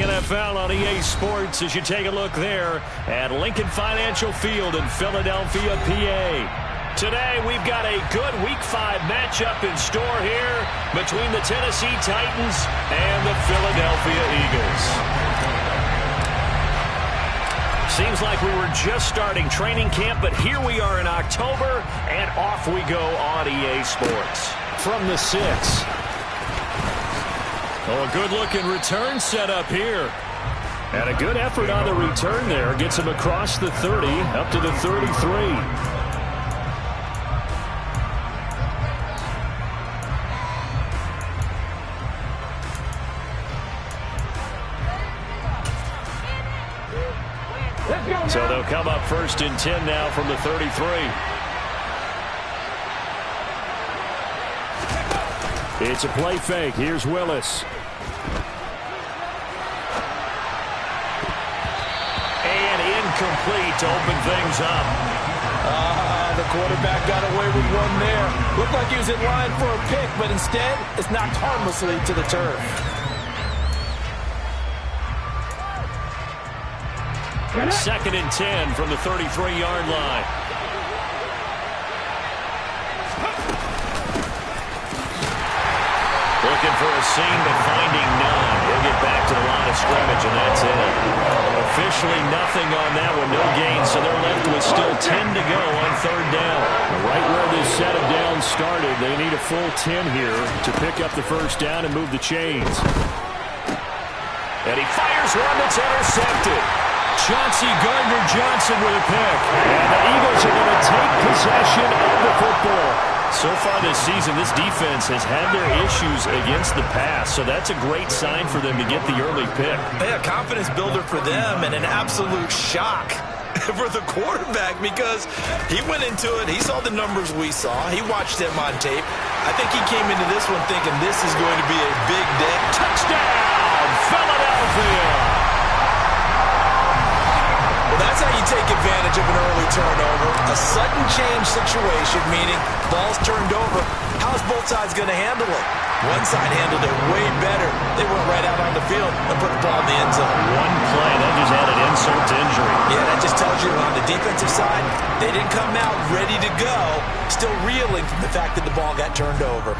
NFL on EA Sports as you take a look there at Lincoln Financial Field in Philadelphia, PA. Today, we've got a good Week 5 matchup in store here between the Tennessee Titans and the Philadelphia Eagles. Seems like we were just starting training camp, but here we are in October, and off we go on EA Sports. From the 6. Oh, a good-looking return set up here. And a good effort on the return there. Gets him across the 30, up to the 33. So they'll come up 1st and 10 now from the 33. It's a play fake. Here's Willis. And incomplete to open things up. The quarterback got away with one there. Looked like he was in line for a pick, but instead it's knocked harmlessly to the turf. Second and 10 from the 33-yard line. Looking for a seam, but finding none. He'll get back to the line of scrimmage, and that's it. Officially nothing on that one, no gain, so they're left with still 10 to go on 3rd down. Right where this set of downs started, they need a full 10 here to pick up the 1st down and move the chains. And he fires one that's intercepted. Chauncey Gardner-Johnson with a pick. And the Eagles are going to take possession of the football. So far this season, this defense has had their issues against the pass, so that's a great sign for them to get the early pick. Yeah, confidence builder for them and an absolute shock for the quarterback because he went into it, he saw the numbers we saw, he watched them on tape. I think he came into this one thinking this is going to be a big day. Touchdown, Philadelphia! Well, that's how you take advantage of an early turnover. A sudden change situation, meaning ball's turned over. How's both sides going to handle it? One side handled it way better. They went right out on the field and put the ball in the end zone. One play, that just added insult to injury. Yeah, that just tells you on the defensive side, they didn't come out ready to go, still reeling from the fact that the ball got turned over.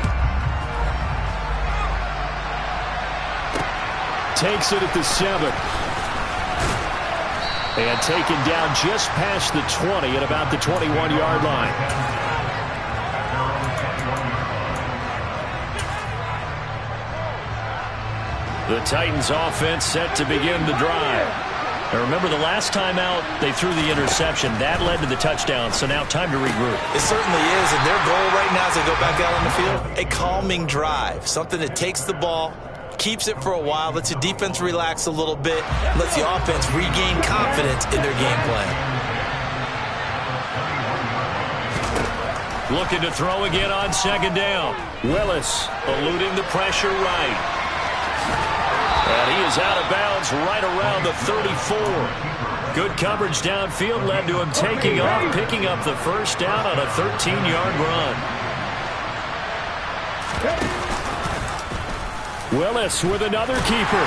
Takes it at the 7. And taken down just past the 20 at about the 21-yard line. The Titans offense set to begin the drive. Now remember, the last time out, they threw the interception. That led to the touchdown, so now time to regroup. It certainly is, and their goal right now as they go back out on the field, a calming drive, something that takes the ball, keeps it for a while, lets the defense relax a little bit, lets the offense regain confidence in their game plan. Looking to throw again on 2nd down. Willis eluding the pressure right. And he is out of bounds right around the 34. Good coverage downfield led to him taking off, picking up the 1st down on a 13-yard run. Willis with another keeper.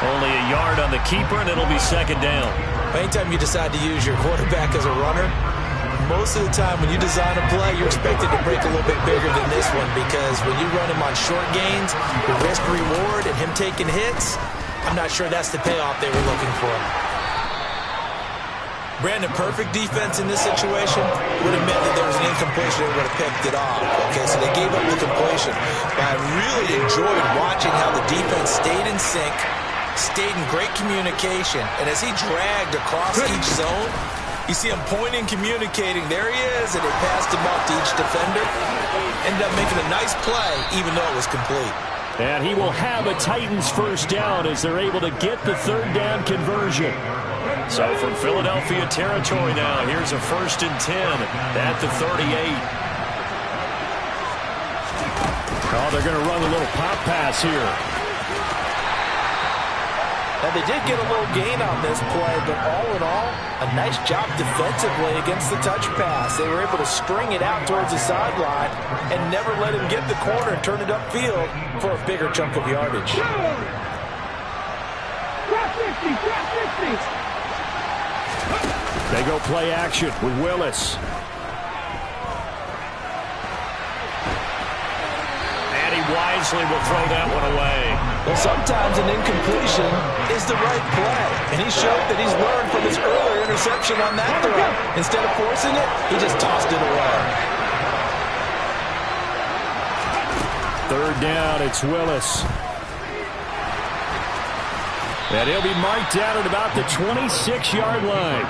Only a yard on the keeper, and it'll be 2nd down. Anytime you decide to use your quarterback as a runner, most of the time when you design a play, you're expected to break a little bit bigger than this one because when you run him on short gains, the risk-reward and him taking hits, I'm not sure that's the payoff they were looking for. Brandon, perfect defense in this situation would have meant that there was an incompletion and would have picked it off. Okay, so they gave up the completion. But I really enjoyed watching how the defense stayed in sync, stayed in great communication, and as he dragged across each zone, you see him pointing, communicating. There he is, and they passed him off to each defender. Ended up making a nice play, even though it was complete. And he will have a Titans 1st down as they're able to get the 3rd down conversion. So from Philadelphia territory now, here's a 1st and 10 at the 38. Oh, they're going to run a little pop pass here. Now, they did get a little gain on this play, but all in all, a nice job defensively against the touch pass. They were able to string it out towards the sideline and never let him get the corner and turn it upfield for a bigger chunk of yardage. They go play action with Willis. And he wisely will throw that one away. Well, sometimes an incompletion is the right play. And he showed that he's learned from his earlier interception on that throw. Instead of forcing it, he just tossed it away. Third down, it's Willis. And he'll be marked down at about the 26-yard line.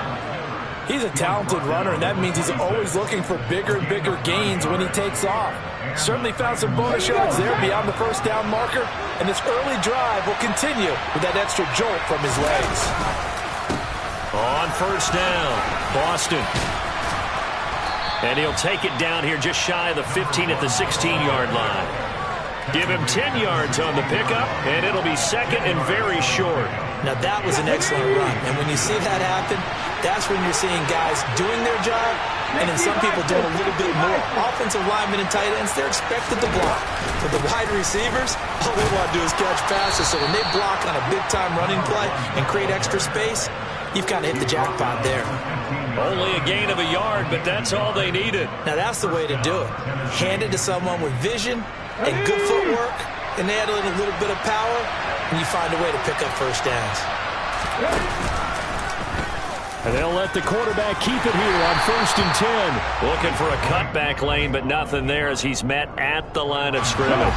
He's a talented runner, and that means he's always looking for bigger and bigger gains when he takes off. Certainly found some bonus yards there beyond the first down marker, and this early drive will continue with that extra jolt from his legs. On first down, Boston. And he'll take it down here just shy of the 15 at the 16-yard line. Give him 10 yards on the pickup, and it'll be second and very short. Now, that was an excellent run, and when you see that happen, that's when you're seeing guys doing their job, and then some people doing a little bit more. Offensive linemen and tight ends, they're expected to block. But the wide receivers, all they want to do is catch passes, so when they block on a big-time running play and create extra space, you've kind of hit the jackpot there. Only a gain of a yard, but that's all they needed. Now, that's the way to do it. Hand it to someone with vision and good footwork, and add a little bit of power, and you find a way to pick up first downs. And they'll let the quarterback keep it here on 1st and 10. Looking for a cutback lane, but nothing there as he's met at the line of scrimmage.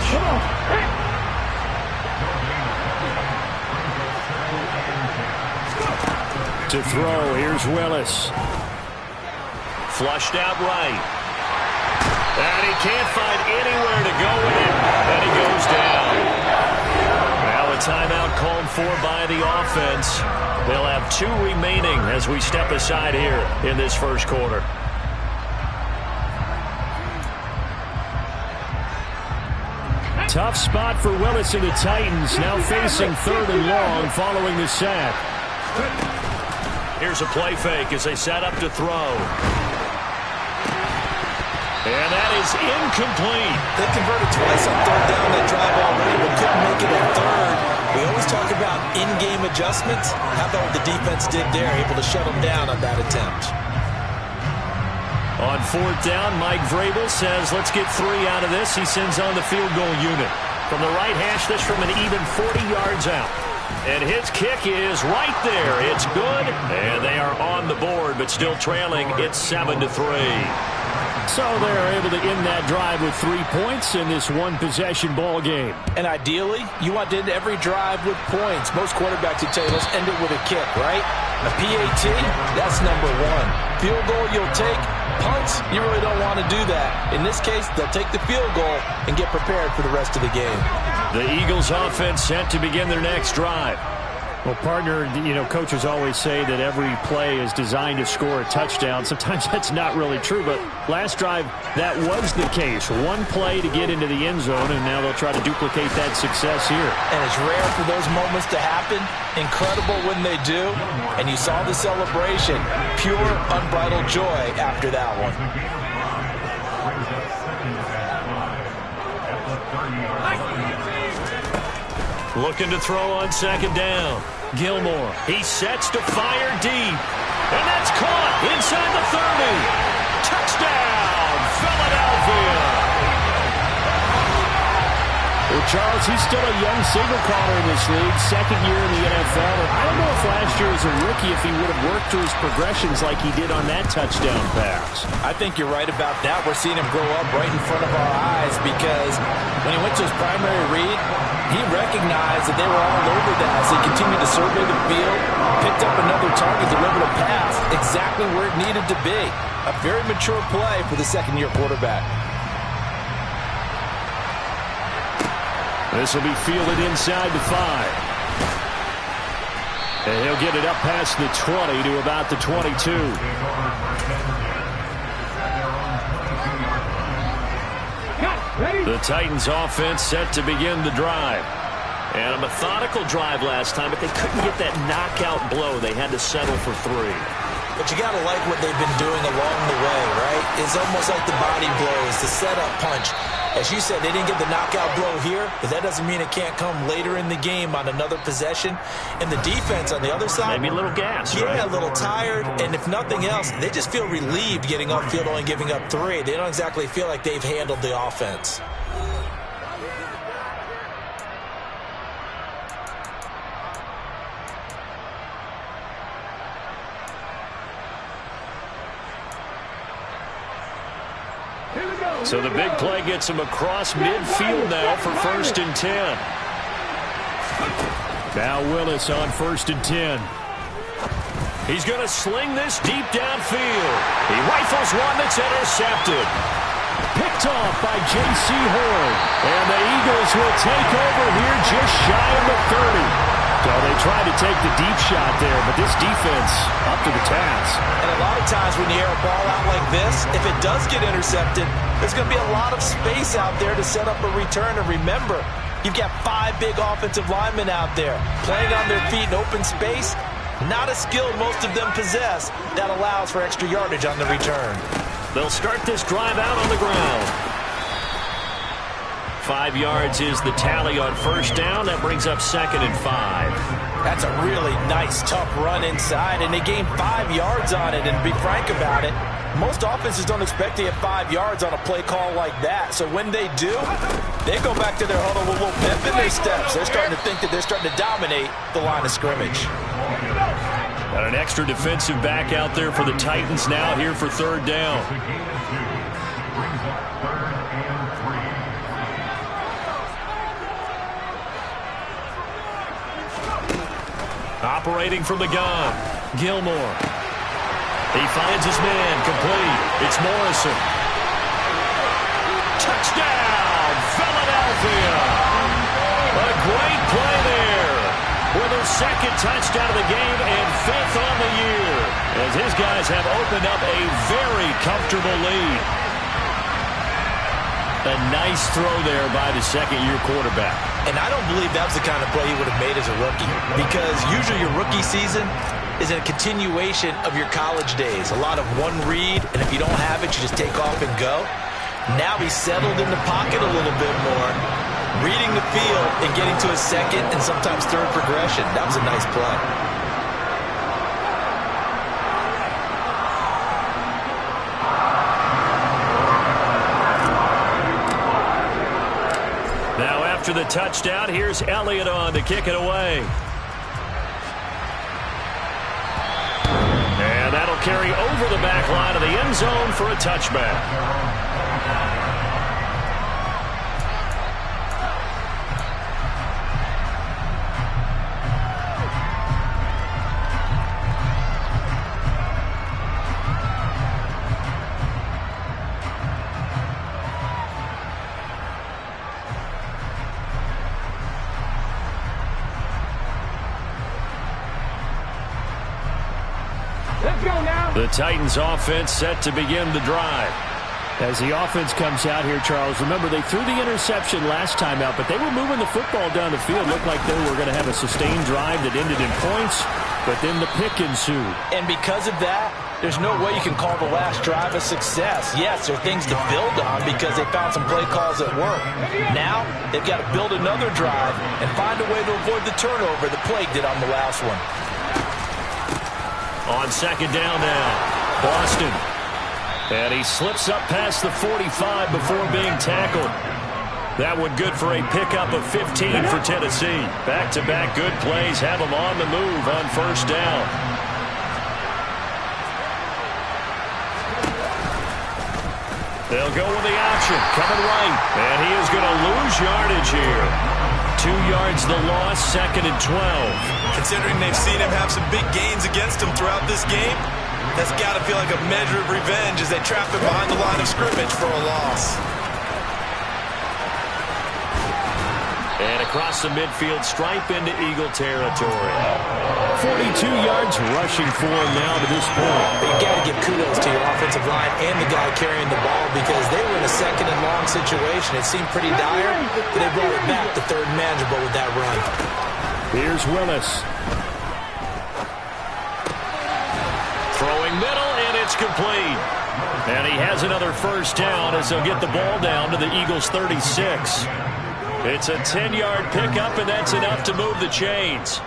To throw, here's Willis. Flushed out right. And he can't find anywhere to go with it. And he goes down. Now a timeout called for by the offense. They'll have 2 remaining as we step aside here in this first quarter. Tough spot for Willis and the Titans, now facing 3rd and long following the sack. Here's a play fake as they set up to throw. And that is incomplete. They converted twice on 3rd down that drive already, but couldn't make it on 3rd. We always talk about in-game adjustments. How about what the defense did there, able to shut them down on that attempt? On 4th down, Mike Vrabel says, let's get 3 out of this. He sends on the field goal unit. From the right hash, this from an even 40 yards out. And his kick is right there. It's good. And they are on the board, but still trailing. It's 7-3. So they're able to end that drive with 3 points in this one-possession ball game. And ideally, you want to end every drive with points. Most quarterbacks would tell you, let's end it with a kick, right? A PAT, that's number 1. Field goal you'll take. Punts, you really don't want to do that. In this case, they'll take the field goal and get prepared for the rest of the game. The Eagles offense set to begin their next drive. Well, partner, coaches always say that every play is designed to score a touchdown. Sometimes that's not really true, but last drive, that was the case. 1 play to get into the end zone, and now they'll try to duplicate that success here. And it's rare for those moments to happen. Incredible when they do. And you saw the celebration. Pure, unbridled joy after that one. Looking to throw on 2nd down. Gilmore, he sets to fire deep. And that's caught inside the 30. Touchdown, Philadelphia. Well, Charles, he's still a young signal caller in this league, 2nd year in the NFL. And I don't know if last year as a rookie if he would have worked through his progressions like he did on that touchdown pass. I think you're right about that. We're seeing him grow up right in front of our eyes because when he went to his primary read, he recognized that they were all over that as he continued to survey the field, picked up another target, delivered a pass exactly where it needed to be. A very mature play for the 2nd-year quarterback. This will be fielded inside the 5. And he'll get it up past the 20 to about the 22. The Titans offense set to begin the drive. And a methodical drive last time, but they couldn't get that knockout blow. They had to settle for 3. But you got to like what they've been doing along the way, right? It's almost like the body blows, the setup punch. As you said, they didn't get the knockout blow here, but that doesn't mean it can't come later in the game on another possession. And the defense on the other side, maybe a little gas, yeah, right? a little tired. And if nothing else, they just feel relieved getting off field, only giving up 3. They don't exactly feel like they've handled the offense. So the big play gets him across midfield now for 1st and 10. Now Willis on 1st and 10. He's going to sling this deep downfield. He rifles one that's intercepted. Picked off by J.C. Horn. And the Eagles will take over here just shy of the 30. So they tried to take the deep shot there, but this defense up to the task. And a lot of times when you air a ball out like this, if it does get intercepted, there's going to be a lot of space out there to set up a return. And remember, you've got 5 big offensive linemen out there playing on their feet in open space. Not a skill most of them possess that allows for extra yardage on the return. They'll start this drive out on the ground. 5 yards is the tally on 1st down. That brings up 2nd and 5. That's a really nice, tough run inside, and they gained 5 yards on it. And to be frank about it, most offenses don't expect to get 5 yards on a play call like that. So when they do, they go back to their huddle with a little pep in their steps. They're starting to think that they're starting to dominate the line of scrimmage. Got an extra defensive back out there for the Titans now here for 3rd down. Operating from the gun, Gilmore. He finds his man, complete. It's Morrison. Touchdown, Philadelphia! A great play there. With their 2nd touchdown of the game and 5th on the year. As his guys have opened up a very comfortable lead. A nice throw there by the 2nd-year quarterback. And I don't believe that was the kind of play he would have made as a rookie. Because usually your rookie season is a continuation of your college days. A lot of one read, and if you don't have it, you just take off and go. Now he's settled in the pocket a little bit more, reading the field and getting to his 2nd and sometimes 3rd progression. That was a nice play. Now after the touchdown, here's Elliott on to kick it away. And that'll carry over the back line of the end zone for a touchback. The Titans offense set to begin the drive. As the offense comes out here, Charles, remember they threw the interception last time out, but they were moving the football down the field. Looked like they were going to have a sustained drive that ended in points, but then the pick ensued. And because of that, there's no way you can call the last drive a success. Yes, there are things to build on because they found some play calls that work. Now, they've got to build another drive and find a way to avoid the turnover that Plague did on the last one. On 2nd down now, Boston. And he slips up past the 45 before being tackled. That one good for a pickup of 15 for Tennessee. Back-to-back good plays have them on the move on 1st down. They'll go with the option, coming right. And he is going to lose yardage here. 2 yards the loss, 2nd and 12. Considering they've seen him have some big gains against him throughout this game, that's got to feel like a measure of revenge as they trap him behind the line of scrimmage for a loss. And across the midfield stripe into Eagle territory. 42 yards rushing for him now to this point. But you got to give kudos to your offensive line and the guy carrying the ball because they were in a 2nd and long situation. It seemed pretty dire, but they brought it back to 3rd and manageable with that run. Here's Willis. Throwing middle, and it's complete. And he has another first down as they'll get the ball down to the Eagles' 36. It's a 10-yard pickup, and that's enough to move the chains.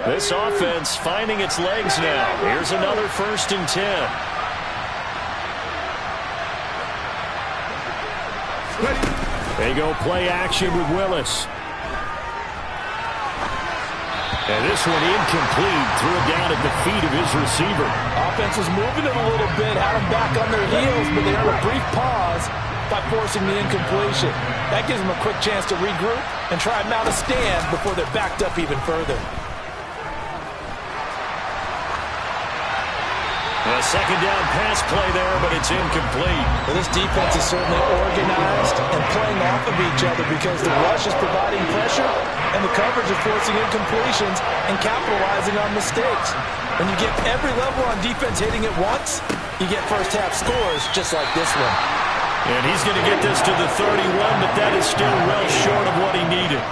This offense finding its legs now. Here's another 1st and 10. They go play action with Willis. And this one incomplete. Threw it down at the feet of his receiver. Offense was moving it a little bit, had them back on their heels, but they earned a brief pause by forcing the incompletion. That gives them a quick chance to regroup and try and mount a stand before they're backed up even further. A second down pass play there, but it's incomplete. Well, this defense is certainly organized and playing off of each other because the rush is providing pressure and the coverage is forcing incompletions and capitalizing on mistakes. When you get every level on defense hitting at once, you get first-half scores just like this one. And he's going to get this to the 31, but that is still well short of what he needed.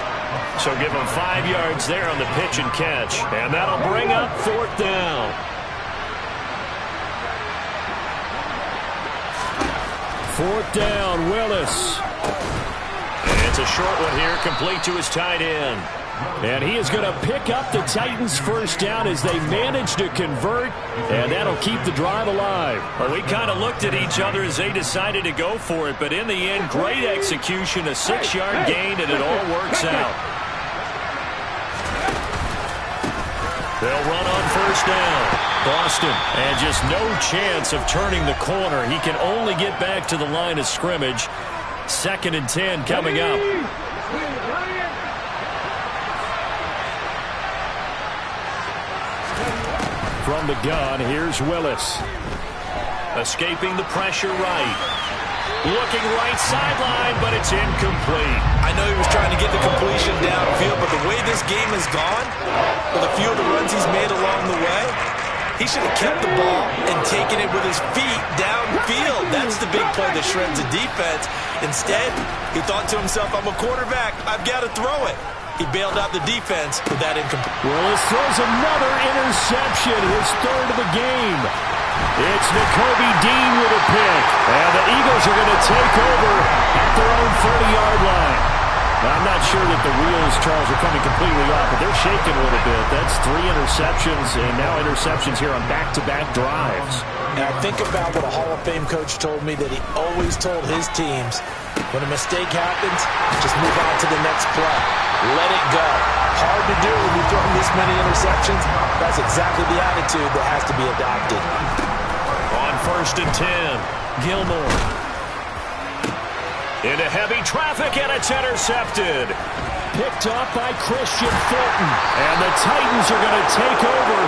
So give him 5 yards there on the pitch and catch. And that'll bring up 4th down. 4th down, Willis. And it's a short one here, complete to his tight end. And he is going to pick up the Titans' first down as they manage to convert, and that'll keep the drive alive. Well, we kind of looked at each other as they decided to go for it, but in the end, great execution, a 6-yard gain, and it all works out. They'll run on first down. Boston, and just no chance of turning the corner. He can only get back to the line of scrimmage. 2nd and 10 coming up. From the gun, here's Willis. Escaping the pressure right. Looking right sideline, but it's incomplete. I know he was trying to get the completion downfield, but the way this game has gone, with a few of the runs he's made along the way, he should have kept the ball and taken it with his feet downfield. That's the big play that shreds the defense. Instead, he thought to himself, I'm a quarterback. I've got to throw it. He bailed out the defense with that incomplete. Willis throws another interception, his 3rd of the game. It's Nakobe Dean with a pick. And the Eagles are going to take over at their own 30-yard line. Now, I'm not sure that the wheels, Charles, are coming completely off, but they're shaking a little bit. That's 3 interceptions, and now interceptions here on back-to-back drives. And I think about what a Hall of Fame coach told me that he always told his teams, when a mistake happens, just move on to the next play. Let it go. Hard to do when you're throwing this many interceptions. That's exactly the attitude that has to be adopted. On 1st and 10, Gilmore. Into heavy traffic, and it's intercepted. Picked off by Christian Fulton. And the Titans are going to take over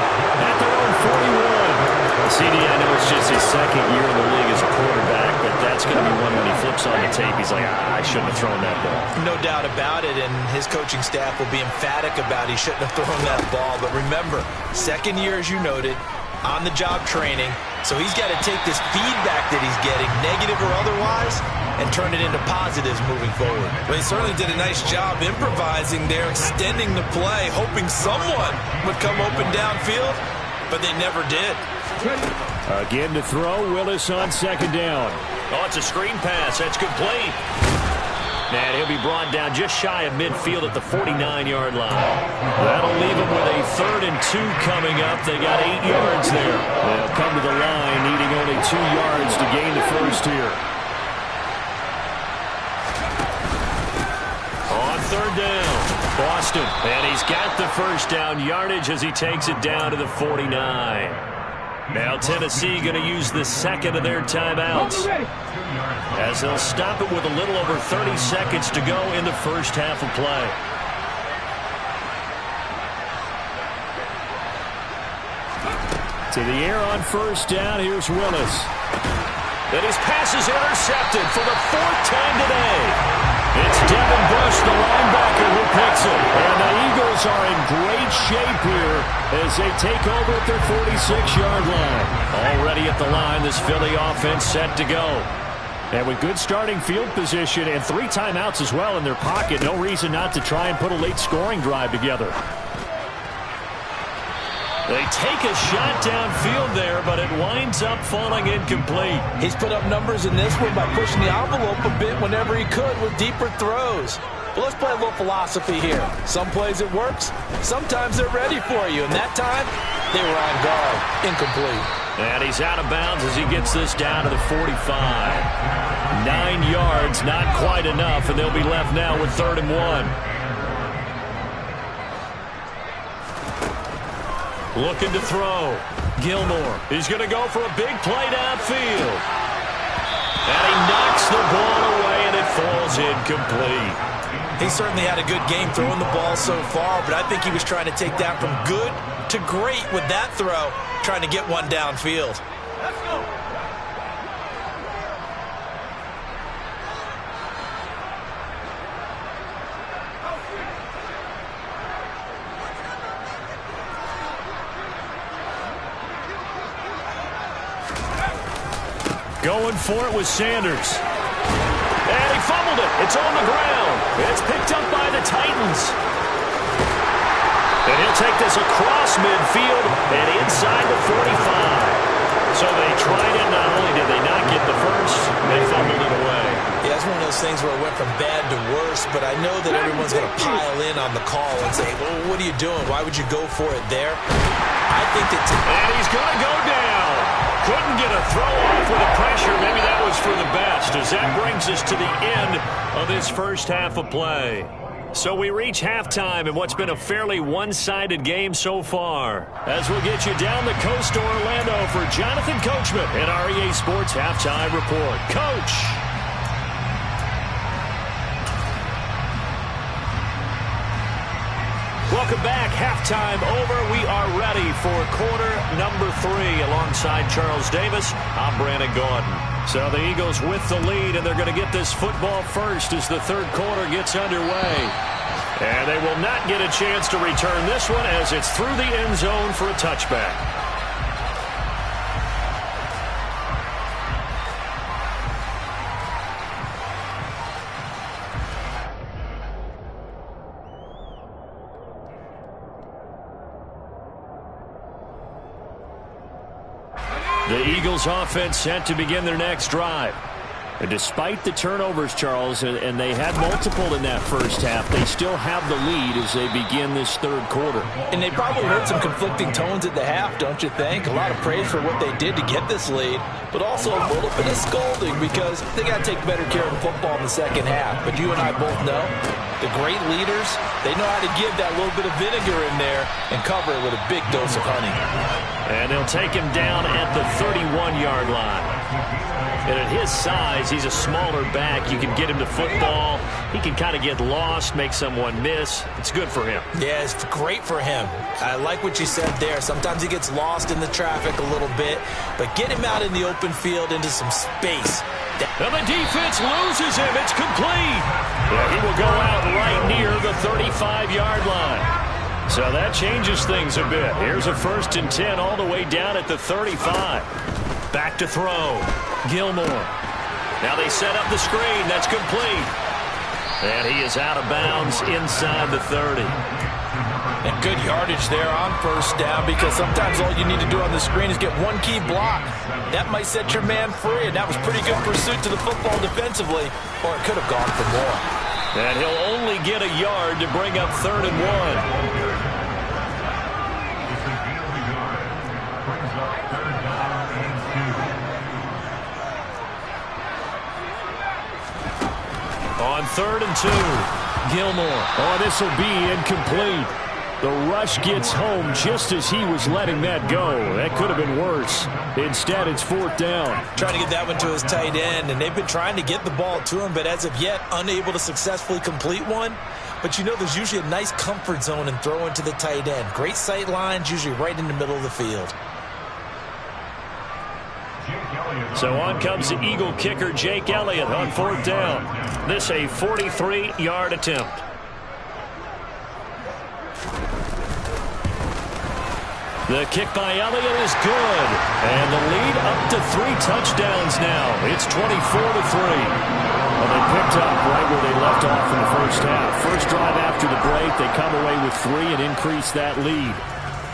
at their own 41. CD, I know it's just his 2nd year in the league as a quarterback, but that's going to be one when he flips on the tape. He's like, I shouldn't have thrown that ball. No doubt about it, and his coaching staff will be emphatic about he shouldn't have thrown that ball. But remember, 2nd year, as you noted, on-the-job training. So he's got to take this feedback that he's getting, negative or otherwise, and turn it into positives moving forward. Well, he certainly did a nice job improvising there, extending the play, hoping someone would come open downfield, but they never did. Again to throw, Willis on 2nd down. Oh, it's a screen pass. That's complete. And he'll be brought down just shy of midfield at the 49-yard line. That'll leave him with a 3rd and 2 coming up. They got 8 yards there. They'll come to the line needing only 2 yards to gain the first here. On 3rd down, Boston. And he's got the first down yardage as he takes it down to the 49. Now Tennessee going to use the 2nd of their timeouts, as they'll stop it with a little over 30 seconds to go in the first half of play. To the air on first down, here's Willis. And his pass is intercepted for the 4th time today. It's Devin Bush, the linebacker, who picks it. And the Eagles are in great shape here as they take over at their 46-yard line. Already at the line, this Philly offense set to go. And with good starting field position and 3 timeouts as well in their pocket, no reason not to try and put a late scoring drive together. They take a shot downfield there, but it winds up falling incomplete. He's put up numbers in this one by pushing the envelope a bit whenever he could with deeper throws. But let's play a little philosophy here. Some plays it works, sometimes they're ready for you, and that time they were on guard. Incomplete. And he's out of bounds as he gets this down to the 45. 9 yards, not quite enough, and they'll be left now with 3rd and 1. Looking to throw. Gilmore. He's going to go for a big play downfield. And he knocks the ball away, and it falls incomplete. He certainly had a good game throwing the ball so far, but I think he was trying to take that from good to great with that throw, trying to get one downfield. Let's go. Going for it was Sanders. And he fumbled it. It's on the ground. It's picked up by the Titans. And he'll take this across midfield and inside the 45. So they tried it. Not only did they not get the first, they fumbled it away. Yeah, it's one of those things where it went from bad to worse, but I know that everyone's going to pile in on the call and say, well, what are you doing? Why would you go for it there? I think that... And he's going to go down. Couldn't get a throw off with the pressure. Maybe that was for the best, as that brings us to the end of this first half of play. So we reach halftime in what's been a fairly one-sided game so far. As we'll get you down the coast to Orlando for Jonathan Coachman and our EA Sports Halftime Report. Coach! Welcome back. Halftime over. We are ready for quarter number 3 alongside Charles Davis. I'm Brandon Gordon. So the Eagles with the lead, and they're going to get this football first as the third quarter gets underway. And they will not get a chance to return this one as it's through the end zone for a touchback. The Eagles offense set to begin their next drive. And despite the turnovers, Charles, and they had multiple in that first half, they still have the lead as they begin this third quarter. And they probably heard some conflicting tones at the half, don't you think? A lot of praise for what they did to get this lead, but also a little bit of scolding because they got to take better care of the football in the second half. But you and I both know the great leaders, they know how to give that little bit of vinegar in there and cover it with a big dose of honey. And they'll take him down at the 31-yard line. And at his size, he's a smaller back. You can get him to football. He can kind of get lost, make someone miss. It's good for him. Yeah, it's great for him. I like what you said there. Sometimes he gets lost in the traffic a little bit, but get him out in the open field into some space. And the defense loses him. It's complete. Yeah, he will go out right near the 35-yard line. So that changes things a bit. Here's a 1st and 10 all the way down at the 35. Back to throw. Gilmore. Now they set up the screen. That's complete. And he is out of bounds inside the 30. And good yardage there on first down because sometimes all you need to do on the screen is get one key block. That might set your man free, and that was pretty good pursuit to the football defensively, or it could have gone for more. And he'll only get a yard to bring up 3rd and 1. On 3rd and 2, Gilmore. Oh, this will be incomplete. The rush gets home just as he was letting that go. That could have been worse. Instead, it's 4th down. Trying to get that one to his tight end, and they've been trying to get the ball to him, but as of yet, unable to successfully complete one. But you know there's usually a nice comfort zone in throwing to the tight end. Great sight lines, usually right in the middle of the field. So on comes the Eagle kicker, Jake Elliott, on 4th down. This a 43-yard attempt. The kick by Elliott is good. And the lead up to 3 touchdowns now. It's 24-3. Well, they picked up right where they left off in the first half. First drive after the break, they come away with 3 and increase that lead.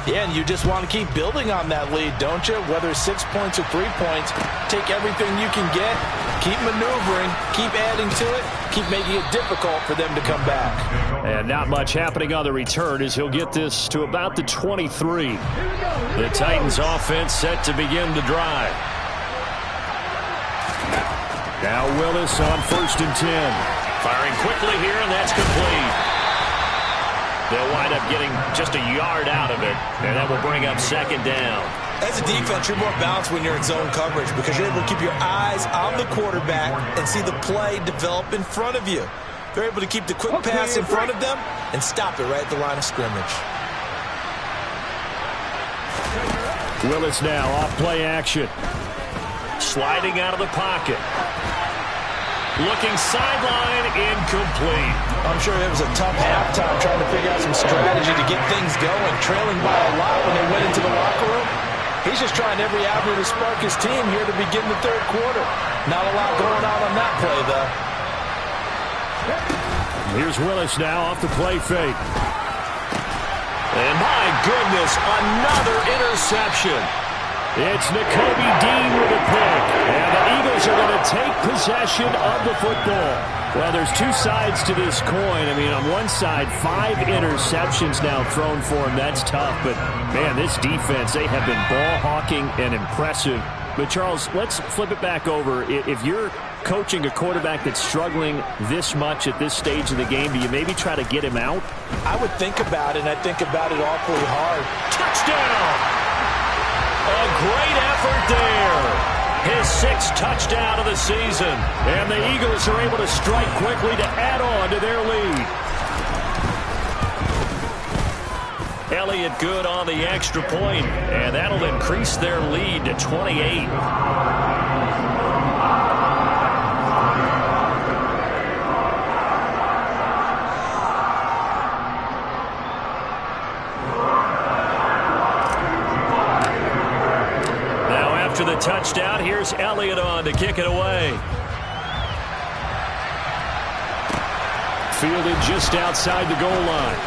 Yeah, and you just want to keep building on that lead, don't you? Whether it's 6 points or 3 points, take everything you can get, keep maneuvering, keep adding to it, keep making it difficult for them to come back. And not much happening on the return as he'll get this to about the 23. The Titans offense set to begin the drive. Now Willis on 1st and 10. Firing quickly here, and that's complete. They'll wind up getting just a yard out of it, and that will bring up 2nd down. As a defense, you're more balanced when you're in zone coverage because you're able to keep your eyes on the quarterback and see the play develop in front of you. They're able to keep the quick pass in front of them and stop it right at the line of scrimmage. Willis now off play action. Sliding out of the pocket. Looking sideline, incomplete. I'm sure it was a tough halftime trying to figure out some strategy to get things going, trailing by a lot when they went into the locker room. He's just trying every avenue to spark his team here to begin the 3rd quarter. Not a lot going on that play, though. Here's Willis now off the play fake. And my goodness, another interception. It's Nakobe Dean with a pick. And the Eagles are going to take possession of the football. Well, there's 2 sides to this coin. I mean, on one side, 5 interceptions now thrown for him. That's tough. But, man, this defense, they have been ball hawking and impressive. But, Charles, let's flip it back over. If you're coaching a quarterback that's struggling this much at this stage of the game, do you maybe try to get him out? I would think about it, and I think about it awfully hard. Touchdown! A great effort there. His 6th touchdown of the season. And the Eagles are able to strike quickly to add on to their lead. Elliott good on the extra point, and that'll increase their lead to 28. To the touchdown, here's Elliott on to kick it away. Fielded just outside the goal line.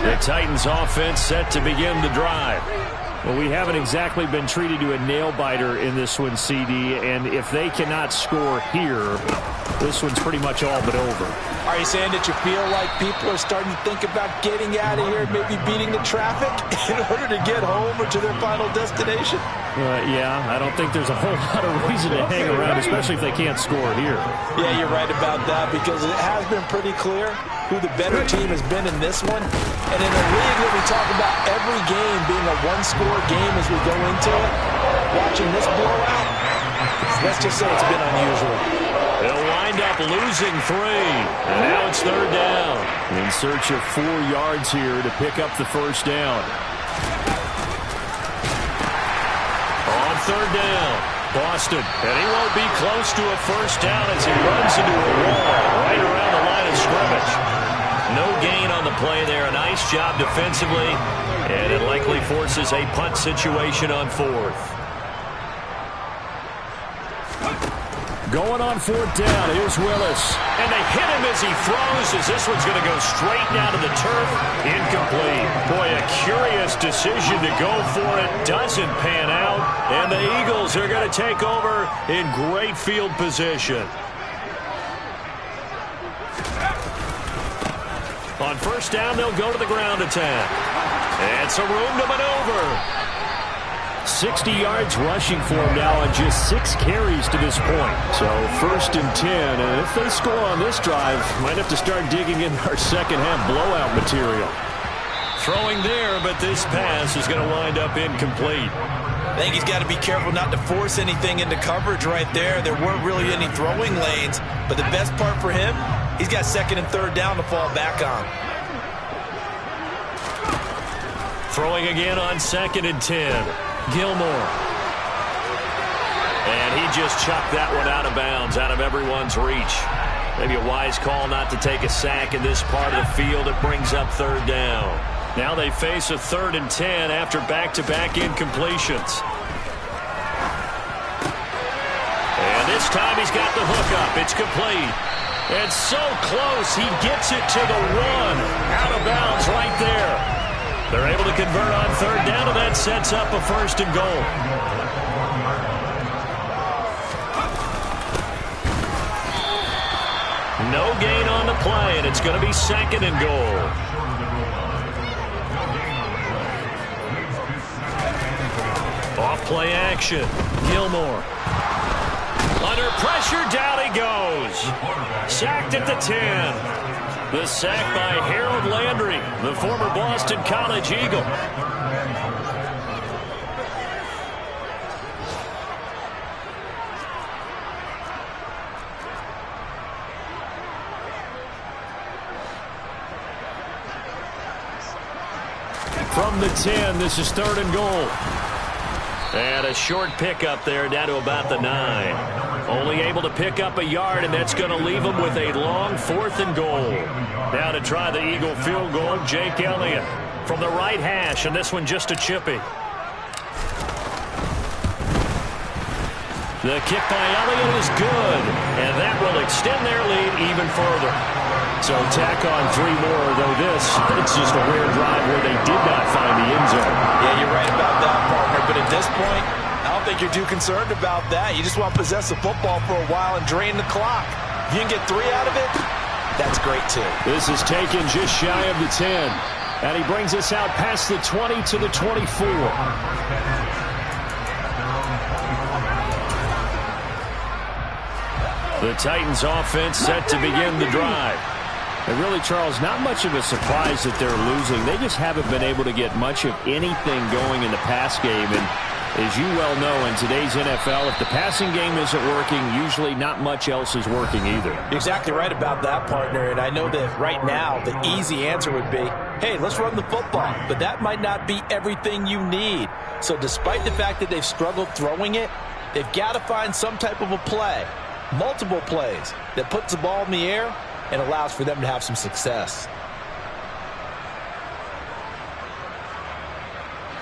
The Titans offense set to begin the drive. Well, we haven't exactly been treated to a nail-biter in this one, CD, and if they cannot score here, this one's pretty much all but over. Are you saying that you feel like people are starting to think about getting out of here, maybe beating the traffic in order to get home or to their final destination? Yeah, I don't think there's a whole lot of reason to hang around, especially if they can't score here. Yeah, you're right about that because it has been pretty clear who the better team has been in this one. And in a league where we talk about every game being a one-score game as we go into it, watching this blowout, let's just say it's been unusual. They'll wind up losing 3, and now it's 3rd down. In search of 4 yards here to pick up the 1st down. On 3rd down, Boston, and he won't be close to a 1st down as he runs into a wall right around the line of scrimmage. No gain on the play there. A nice job defensively, and it likely forces a punt situation on 4th. Going on 4th down, here's Willis. And they hit him as he throws, as this one's going to go straight down to the turf. Incomplete. Boy, a curious decision to go for it. Doesn't pan out. And the Eagles are going to take over in great field position. On 1st down, they'll go to the ground attack. And some room to maneuver. 60 yards rushing for him now on just 6 carries to this point. So 1st and 10, and if they score on this drive, might have to start digging in our second-half blowout material. Throwing there, but this pass is going to wind up incomplete. I think he's got to be careful not to force anything into coverage right there. There weren't really any throwing lanes, but the best part for him, he's got 2nd and 3rd down to fall back on. Throwing again on 2nd and 10. Gilmore. And he just chucked that one out of bounds, out of everyone's reach. Maybe a wise call not to take a sack in this part of the field. It brings up 3rd down. Now they face a 3rd and 10 after back-to-back incompletions. And This time he's got the hook up. It's complete. And so close, he gets it to the 1. Out of bounds right there. They're able to convert on third down, and that sets up a 1st and goal. No gain on the play, and it's going to be 2nd and goal. Off play action. Gilmore. Under pressure, down he goes. Sacked at the 10. The sack by Harold Landry, the former Boston College Eagle. From the 10, this is 3rd and goal. And a short pickup there down to about the 9. Only able to pick up a yard, and that's going to leave them with a long 4th and goal. Now to try the Eagle field goal, Jake Elliott from the right hash, and this one just a chippy. The kick by Elliott is good, and that will extend their lead even further. So tack on 3 more, though it's just a rare drive where they did not find the end zone. Yeah, you're right about that, partner. But at this point, I don't think you're too concerned about that. You just want to possess the football for a while and drain the clock. If you can get 3 out of it, that's great, too. This is taken just shy of the 10. And he brings us out past the 20 to the 24. The Titans offense set to begin the drive. And really, Charles, not much of a surprise that they're losing. They just haven't been able to get much of anything going in the pass game. And as you well know, in today's NFL, if the passing game isn't working, usually not much else is working either. You're exactly right about that, partner. And I know that right now the easy answer would be, hey, let's run the football. But that might not be everything you need. So despite the fact that they've struggled throwing it, they've got to find some type of a play, multiple plays, that puts the ball in the air and allows for them to have some success.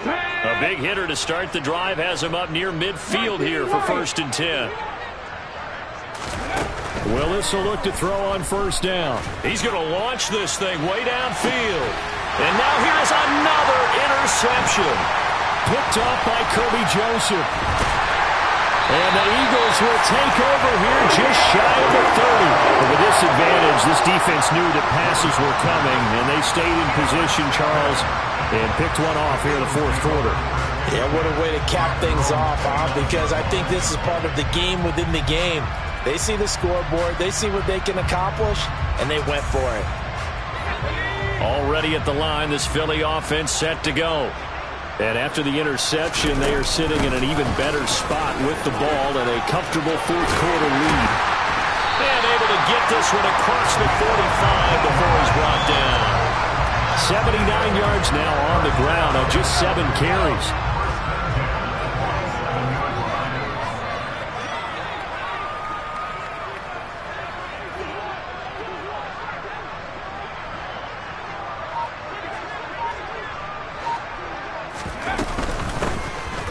A big hitter to start the drive has him up near midfield here for 1st and 10. Willis will look to throw on 1st down. He's going to launch this thing way downfield. And now here's another interception. Picked off by Kirby Joseph. And the Eagles will take over here just shy of the 30. But with this advantage, this defense knew that passes were coming, and they stayed in position, Charles, and picked one off here in the 4th quarter. Yeah, what a way to cap things off, huh? Because I think this is part of the game within the game. They see the scoreboard, they see what they can accomplish, and they went for it. Already at the line, this Philly offense set to go. And after the interception, they are sitting in an even better spot with the ball and a comfortable 4th quarter lead. And able to get this one across the 45 before he's brought down. 79 yards now on the ground on just 7 carries.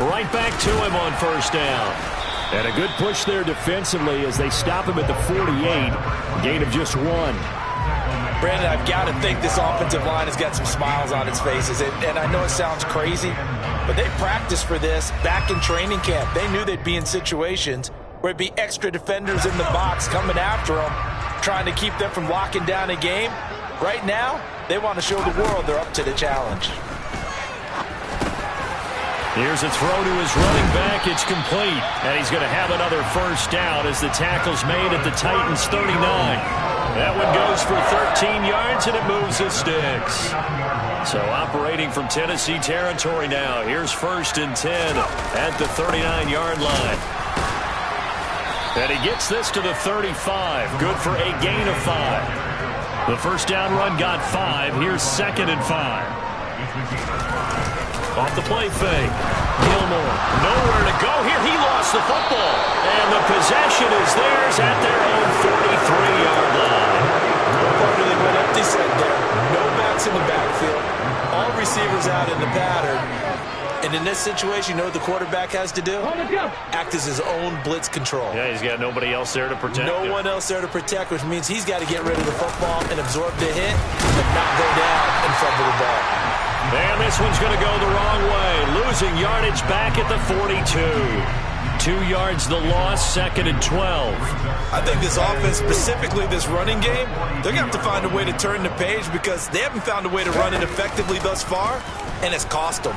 Right back to him on 1st down. And a good push there defensively as they stop him at the 48. Gain of just 1. Brandon, I've got to think this offensive line has got some smiles on its faces. And I know it sounds crazy, but they practiced for this back in training camp. They knew they'd be in situations where it'd be extra defenders in the box coming after them, trying to keep them from locking down a game. Right now, they want to show the world they're up to the challenge. Here's a throw to his running back. It's complete. And he's going to have another 1st down as the tackle's made at the Titans' 39. That one goes for 13 yards, and it moves the sticks. So operating from Tennessee territory now. Here's 1st and 10 at the 39-yard line. And he gets this to the 35. Good for a gain of 5. The 1st down run got 5. Here's 2nd and 5. Off the play fake. Gilmore, nowhere to go here. He lost the football. And the possession is theirs at their own 43-yard line. Partner, they went empty set there. No backs in the backfield. All receivers out in the pattern. And in this situation, you know what the quarterback has to do? Act as his own blitz control. Yeah, he's got nobody else there to protect him. No one else there to protect, which means he's got to get rid of the football and absorb the hit and not go down and fumble the ball. And this one's going to go the wrong way. Losing yardage back at the 42. 2 yards the loss, 2nd and 12. I think this offense, specifically this running game, they're going to have to find a way to turn the page because they haven't found a way to run it effectively thus far, and it's cost them.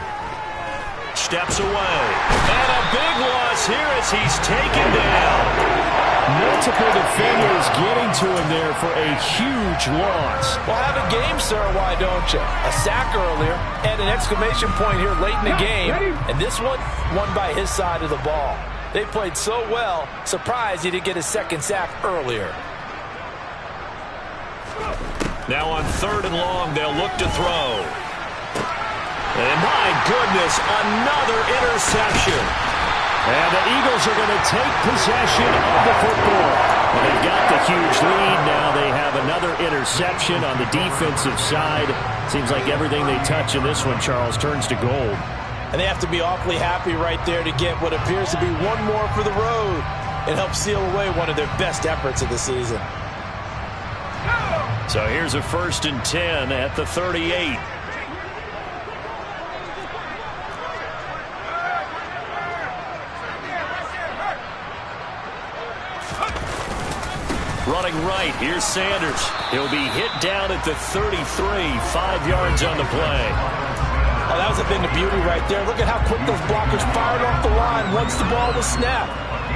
Steps away. And a big loss here as he's taken down. Multiple defenders getting to him there for a huge loss. Well, have a game, sir, why don't you? A sack earlier and an exclamation point here late in the game. And this one, won by his side of the ball. They played so well, surprised he didn't get his second sack earlier. Now on 3rd and long, they'll look to throw. And my goodness, another interception. And the Eagles are going to take possession of the football. Well, they've got the huge lead. Now they have another interception on the defensive side. Seems like everything they touch in this one, Charles, turns to gold. And they have to be awfully happy right there to get what appears to be one more for the road and help seal away one of their best efforts of the season. So here's a 1st and 10 at the 38. Running right, here's Sanders. He'll be hit down at the 33, 5 yards on the play. Oh, that was a thing of beauty right there. Look at how quick those blockers fired off the line once the ball was snapped.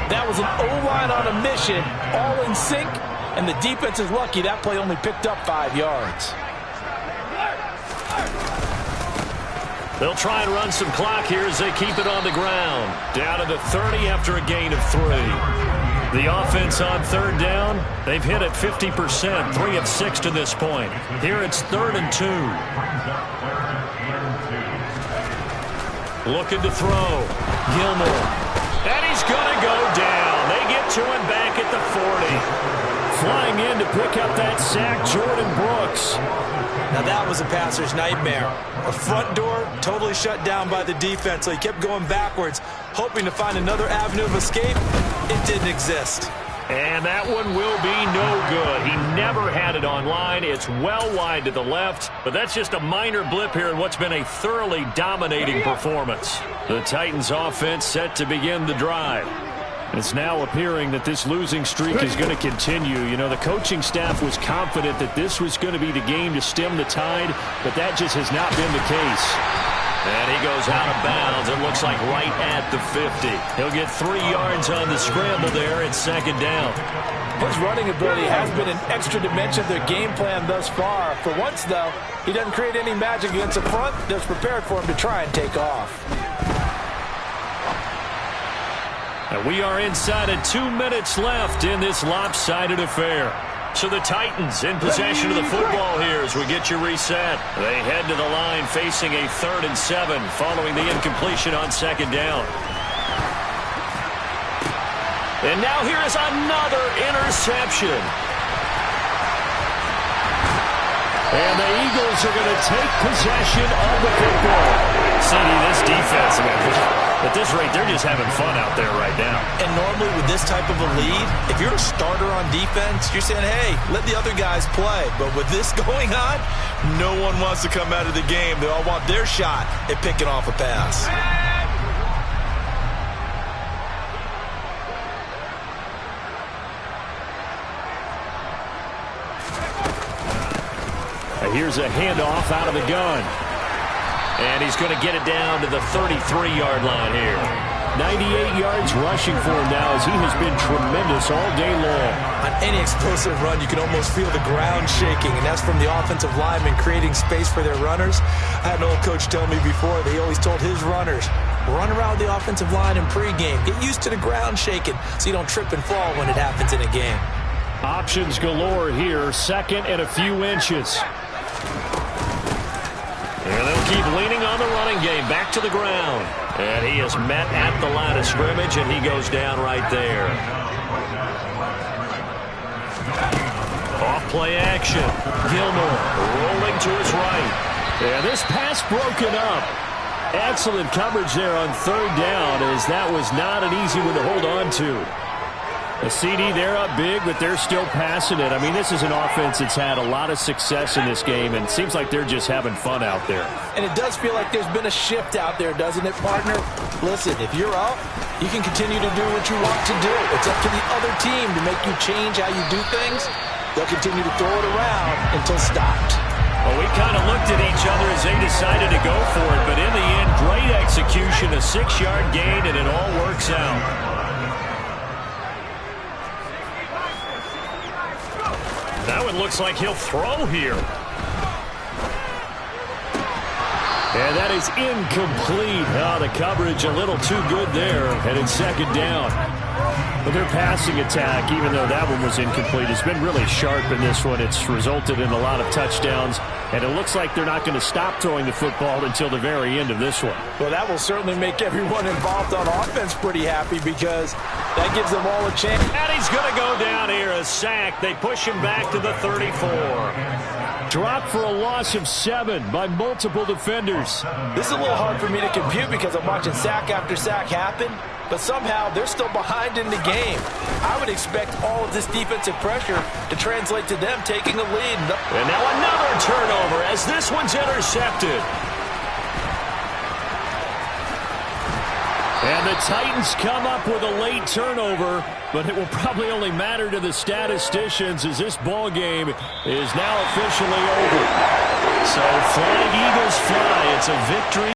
That was an O-line on a mission, all in sync, and the defense is lucky that play only picked up 5 yards. They'll try and run some clock here as they keep it on the ground. Down to the 30 after a gain of 3. The offense on 3rd down, they've hit at 50%, 3 of 6 to this point. Here it's 3rd and 2. Looking to throw. Gilmore. And he's going to go down. They get to him back at the 40. Flying in to pick up that sack, Jordan Brooks. Now that was a passer's nightmare. A front door totally shut down by the defense, so he kept going backwards, hoping to find another avenue of escape. It didn't exist. And that one will be no good. He never had it on line. It's well wide to the left, but that's just a minor blip here in what's been a thoroughly dominating performance. The Titans offense set to begin the drive. It's now appearing that this losing streak is going to continue. You know, the coaching staff was confident that this was going to be the game to stem the tide, but that just has not been the case. And he goes out of bounds. It looks like right at the 50. He'll get 3 yards on the scramble there at 2nd down. His running ability has been an extra dimension of their game plan thus far. For once, though, he doesn't create any magic against the front that's prepared for him to try and take off. And we are inside of 2 minutes left in this lopsided affair. So the Titans in possession of the football here as we get you reset. They head to the line facing a 3rd and 7 following the incompletion on 2nd down. And now here is another interception. And the Eagles are going to take possession of the football. CD, this defense, at this rate, they're just having fun out there right now. And normally with this type of a lead, if you're a starter on defense, you're saying, hey, let the other guys play. But with this going on, no one wants to come out of the game. They all want their shot at picking off a pass. Here's a handoff out of the gun. And he's going to get it down to the 33-yard line here. 98 yards rushing for him now as he has been tremendous all day long. On any explosive run, you can almost feel the ground shaking, and that's from the offensive linemen creating space for their runners. I had an old coach tell me before, they always told his runners, run around the offensive line in pregame. Get used to the ground shaking so you don't trip and fall when it happens in a game. Options galore here, 2nd and a few inches. And they'll keep leaning on the running game, back to the ground. And he is met at the line of scrimmage, and he goes down right there. Off-play action. Gilmore rolling to his right. And this pass broken up. Excellent coverage there on third down, as that was not an easy one to hold on to. The CD, they're up big, but they're still passing it. I mean, this is an offense that's had a lot of success in this game, and it seems like they're just having fun out there. And it does feel like there's been a shift out there, doesn't it, partner? Listen, if you're up, you can continue to do what you want to do. It's up to the other team to make you change how you do things. They'll continue to throw it around until stopped. Well, we kind of looked at each other as they decided to go for it, but in the end, great execution, a 6-yard gain, and it all works out. That one looks like he'll throw here. And that is incomplete. The coverage a little too good there, and it's second down. But their passing attack, even though that one was incomplete, has been really sharp in this one. It's resulted in a lot of touchdowns, and it looks like they're not going to stop throwing the football until the very end of this one. Well, that will certainly make everyone involved on offense pretty happy, because that gives them all a chance. And he's going to go down here, a sack. They push him back to the 34. Dropped for a loss of 7 by multiple defenders. This is a little hard for me to compute because I'm watching sack after sack happen, but somehow they're still behind in the game. I would expect all of this defensive pressure to translate to them taking a lead. And now another turnover as this one's intercepted. And the Titans come up with a late turnover, but it will probably only matter to the statisticians as this ball game is now officially over. So Flying Eagles fly. It's a victory.